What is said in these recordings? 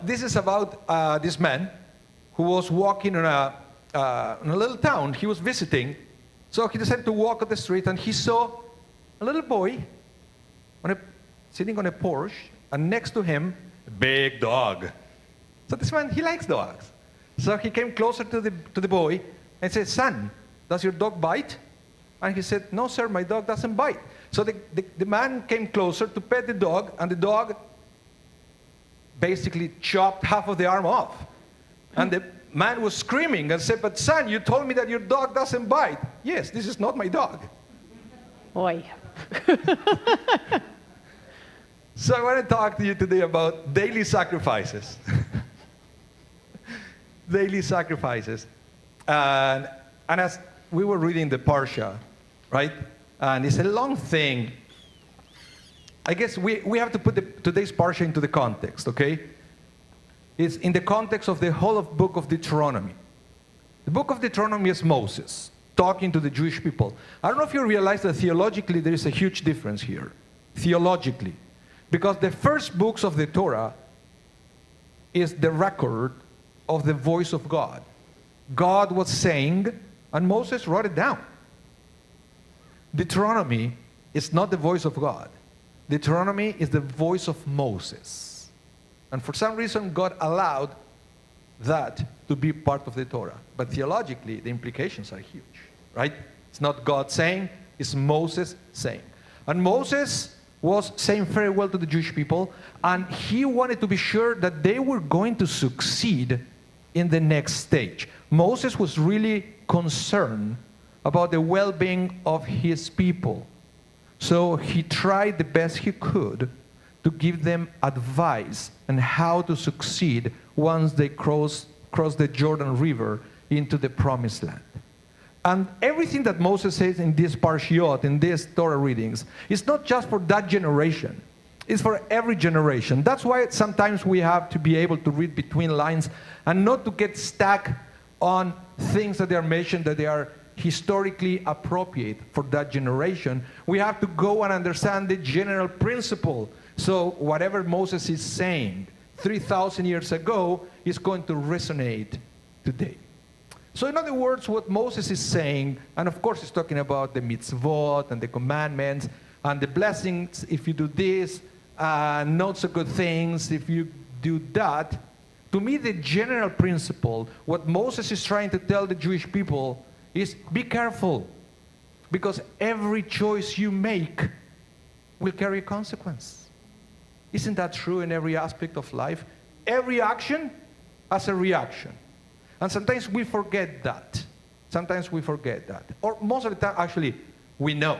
This is about this man who was walking in a little town. He was visiting. So he decided to walk on the street, and he saw a little boy sitting on a porch, and next to him, a big dog. So this man, he likes dogs. So he came closer to the boy and said, "Son, does your dog bite?" And he said, "No, sir, my dog doesn't bite." So the man came closer to pet the dog, and the dog basically chopped half of the arm off. And the man was screaming and said, "But son, you told me that your dog doesn't bite." "Yes, this is not my dog." Boy. So I want to talk to you today about daily sacrifices. Daily sacrifices. And as we were reading the Parsha, right? And it's a long thing. I guess we have to put today's Parsha into the context, okay? It's in the context of the whole book of Deuteronomy. The book of Deuteronomy is Moses talking to the Jewish people. I don't know if you realize that theologically there is a huge difference here. Theologically. Because the first books of the Torah is the record of the voice of God. God was saying, and Moses wrote it down. Deuteronomy is not the voice of God. Deuteronomy is the voice of Moses. And for some reason, God allowed that to be part of the Torah. But theologically, the implications are huge, right? It's not God saying, it's Moses saying. And Moses was saying very well to the Jewish people, and he wanted to be sure that they were going to succeed in the next stage. Moses was really concerned about the well-being of his people. So he tried the best he could to give them advice on how to succeed once they cross the Jordan River into the Promised Land. And everything that Moses says in this parshiot, in these Torah readings, is not just for that generation. It's for every generation. That's why sometimes we have to be able to read between lines and not to get stuck on things that they are mentioned, that they are historically appropriate for that generation. We have to go and understand the general principle. So whatever Moses is saying 3,000 years ago is going to resonate today. So in other words, what Moses is saying, and of course he's talking about the mitzvot and the commandments and the blessings if you do this, not so good things if you do that. To me, the general principle, what Moses is trying to tell the Jewish people is be careful, because every choice you make will carry a consequence. Isn't that true in every aspect of life? Every action has a reaction. And sometimes we forget that. Sometimes we forget that. Or most of the time, actually, we know.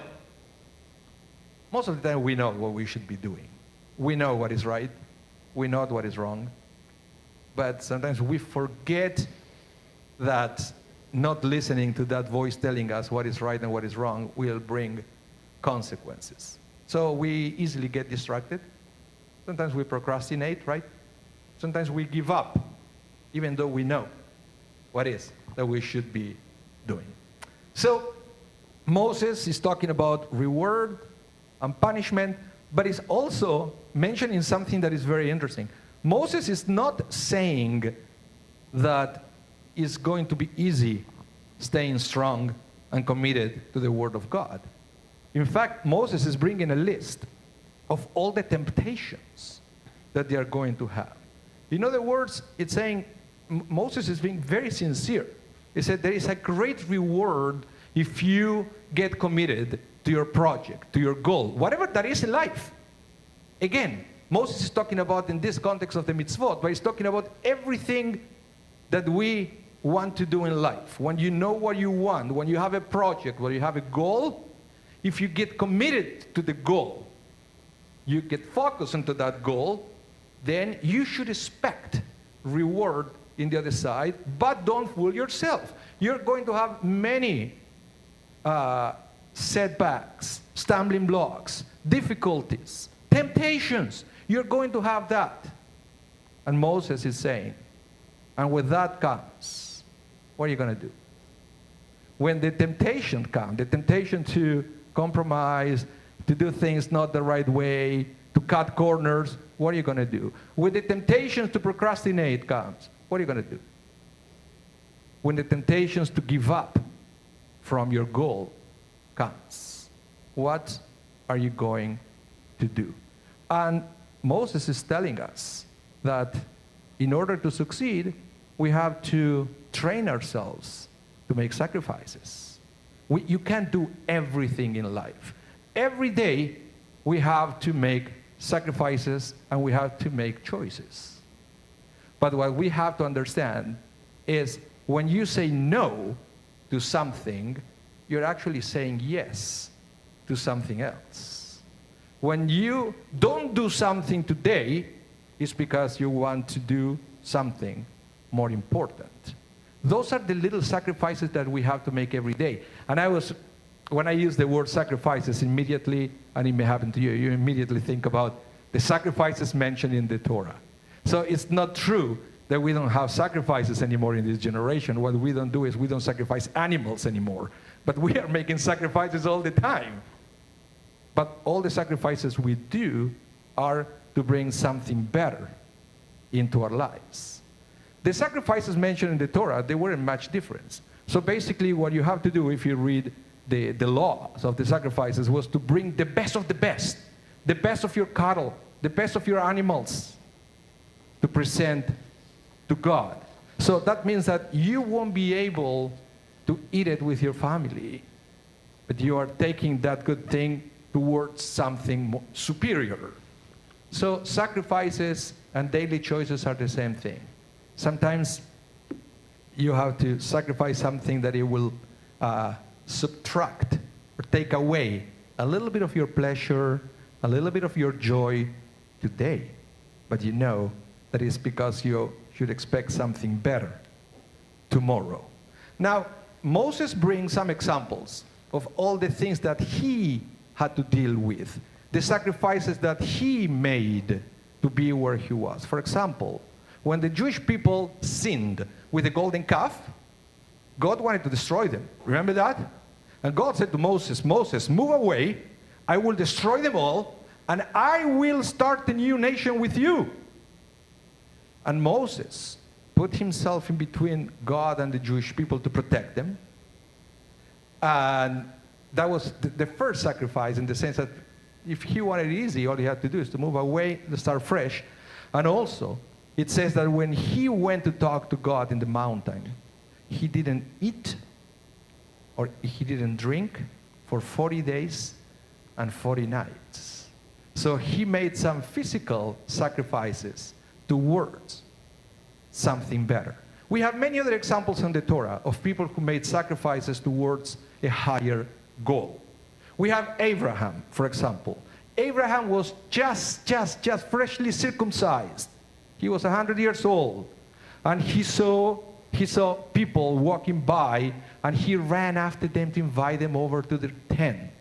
Most of the time, we know what we should be doing. We know what is right. We know what is wrong. But sometimes we forget that not listening to that voice telling us what is right and what is wrong will bring consequences. So we easily get distracted. Sometimes we procrastinate, right? Sometimes we give up, even though we know what is that we should be doing. So Moses is talking about reward and punishment, but he's also mentioning something that is very interesting. Moses is not saying that it's going to be easy staying strong and committed to the Word of God. In fact, Moses is bringing a list of all the temptations that they are going to have. In other words, it's saying Moses is being very sincere. He said there is a great reward if you get committed to your project, to your goal, whatever that is in life. Again, Moses is talking about in this context of the mitzvot, but he's talking about everything that we want to do in life. When you know what you want, when you have a project, when you have a goal, if you get committed to the goal, you get focused into that goal, then you should expect reward in the other side, but don't fool yourself. You're going to have many setbacks, stumbling blocks, difficulties, temptations. You're going to have that. And Moses is saying, and with that comes, what are you going to do? When the temptation comes, the temptation to compromise, to do things not the right way, to to cut corners, what are you going to do? When the temptations to procrastinate comes, what are you going to do? When the temptations to give up from your goal comes, what are you going to do? And Moses is telling us that in order to succeed, we have to train ourselves to make sacrifices. You can't do everything in life. Every day, we have to make sacrifices and we have to make choices. But what we have to understand is when you say no to something, you're actually saying yes to something else. When you don't do something today, it's because you want to do something more important. Those are the little sacrifices that we have to make every day. And when I use the word sacrifices immediately, and it may happen to you, you immediately think about the sacrifices mentioned in the Torah. So it's not true that we don't have sacrifices anymore in this generation. What we don't do is we don't sacrifice animals anymore. But we are making sacrifices all the time. But all the sacrifices we do are to bring something better into our lives. The sacrifices mentioned in the Torah, they weren't much different. So basically what you have to do if you read the laws of the sacrifices was to bring the best of your cattle, the best of your animals to present to God. So that means that you won't be able to eat it with your family, but you are taking that good thing towards something more superior. So sacrifices and daily choices are the same thing. Sometimes you have to sacrifice something that it will subtract or take away a little bit of your pleasure, a little bit of your joy today. But you know that it's because you should expect something better tomorrow. Now, Moses brings some examples of all the things that he had to deal with, the sacrifices that he made to be where he was. For example, when the Jewish people sinned with the golden calf, God wanted to destroy them. Remember that? And God said to Moses, Moses, move away. I will destroy them all, and I will start a new nation with you. And Moses put himself in between God and the Jewish people to protect them. And that was the first sacrifice, in the sense that if he wanted it easy, all he had to do is to move away, to start fresh. And also, it says that when he went to talk to God in the mountain, he didn't eat or he didn't drink for 40 days and 40 nights. So he made some physical sacrifices towards something better. We have many other examples in the Torah of people who made sacrifices towards a higher goal. We have Abraham, for example. Abraham was just freshly circumcised. He was 100 years old, and he saw people walking by, and he ran after them to invite them over to their tent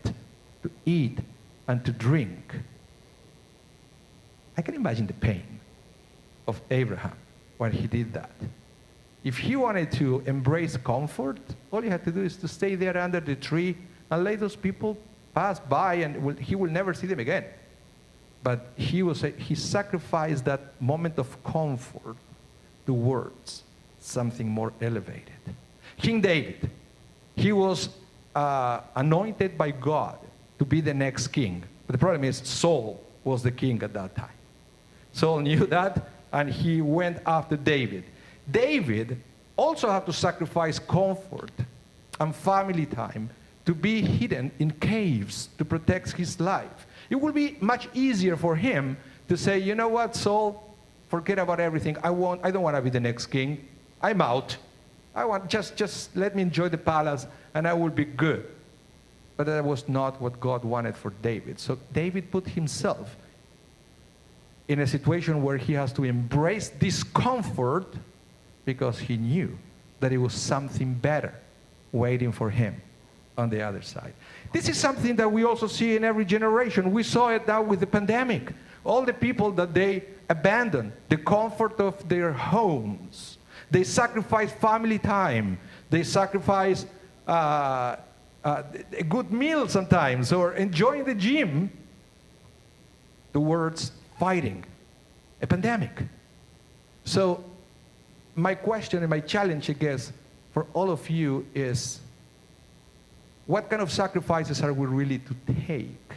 to eat and to drink. I can imagine the pain of Abraham when he did that. If he wanted to embrace comfort, all he had to do is to stay there under the tree and let those people pass by, and he will never see them again. But he sacrificed that moment of comfort towards something more elevated. King David, he was anointed by God to be the next king. But the problem is Saul was the king at that time. Saul knew that, and he went after David. David also had to sacrifice comfort and family time to be hidden in caves to protect his life. It would be much easier for him to say, you know what, Saul, forget about everything. I don't want to be the next king. I'm out. I want just let me enjoy the palace and I will be good. But that was not what God wanted for David. So David put himself in a situation where he has to embrace discomfort because he knew that it was something better waiting for him on the other side. This is something that we also see in every generation. We saw it now with the pandemic. All the people that they abandoned the comfort of their homes. They sacrificed family time. They sacrificed a good meal sometimes, or enjoying the gym towards fighting a pandemic. So my question and my challenge, I guess, for all of you is, what kind of sacrifices are we really to take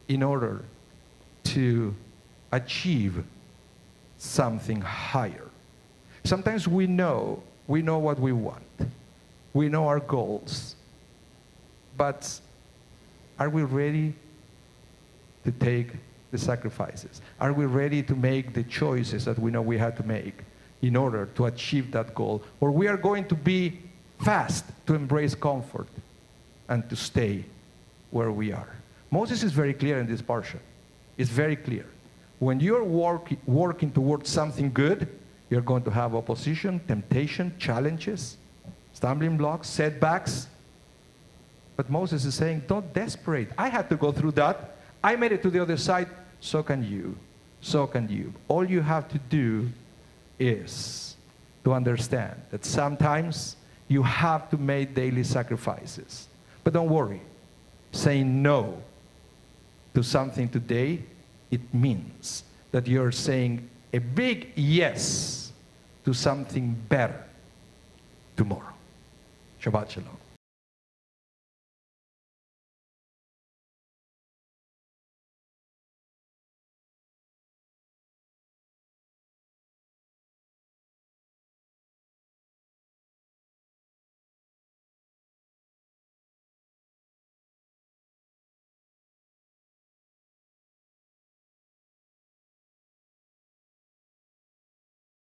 in order to achieve something higher? Sometimes we know what we want. We know our goals. But are we ready to take the sacrifices? Are we ready to make the choices that we know we had to make in order to achieve that goal? Or we are going to be fast to embrace comfort and to stay where we are? Moses is very clear in this parsha. It's very clear. When you're working towards something good, you're going to have opposition, temptation, challenges, stumbling blocks, setbacks. But Moses is saying, don't desperate. I had to go through that. I made it to the other side. So can you. So can you. All you have to do is to understand that sometimes you have to make daily sacrifices. But don't worry. Saying no to something today, it means that you're saying a big yes to something better tomorrow. Shabbat Shalom.